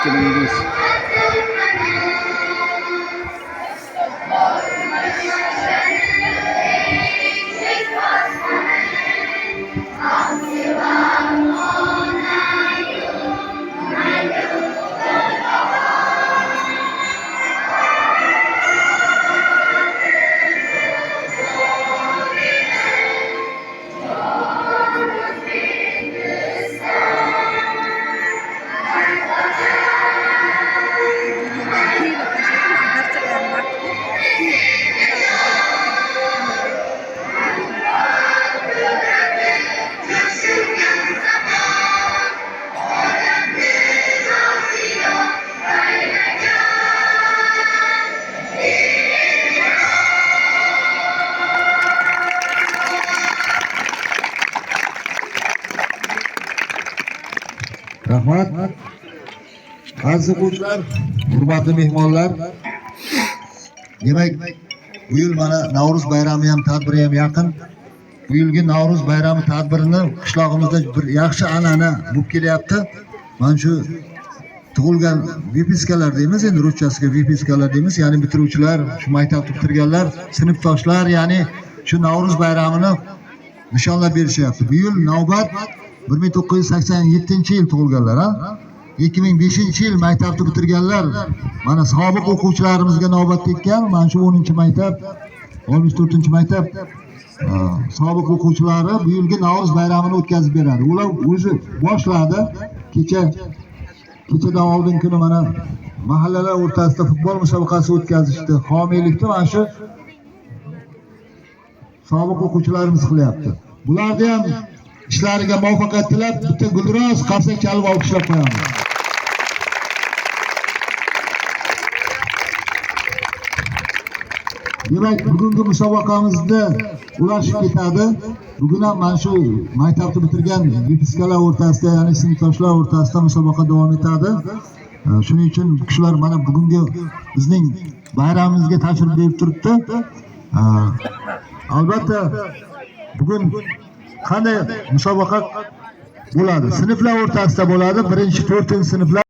kelingiz. Rahmat. Aziz o'quvchilar, hurmatli mehmonlar. Demak, bu yil mana Navro'z bayrami ham, tadbiri ham yaqin. Bu yilgi Navro'z bayrami tadbirini qishlog'imizda bir yaxshi an'ana bo'lib kelyapti. Mana shu tug'ilgan vipiskalar deymiz, endi ruschasiga vipiskalar deymiz, ya'ni bitiruvchilar, shu maktabni bitirganlar, sinfdoshlar, ya'ni shu Navro'z bayramini nishonlab berishyapti. Bu yil navbat 1987 yil tug'ilganlar, ha? 2005 yil maktabni bitirganlar. Mana sobiq o'quvchilarimizga navbat tekkan. Mana shu 10-maktab, 64-maktab sobiq o'quvchilari bu yilgi Navro'z bayramini o'tkazib beradi. Ular o'zi boshladi. Kechadan oldin kuni mana mahallalar o'rtasida futbol musobaqasi o'tkazishdi. Homiylikni mana shu sobiq o'quvchilarimiz qilyapti. Bularni ham ishlariga muvaffaqiyat tilab, bitta guldiroz qarsak chalib olqishlab qo'yamiz. Demak, bugungi musobaqamizda ular ketadi. Bugun ham mana shu maktabni bitirgan vipiskalar o'rtasida, ya'ni sinfdoshlar o'rtasida musobaqa davom etadi. Shuning uchun kishilar mana bugungi bizning bayramimizga tashrif buyurib turibdi. Albatta bugun qanday musobaqa bo'ladi? Sinflar o'rtasida bo'ladi. 1-4-sinflar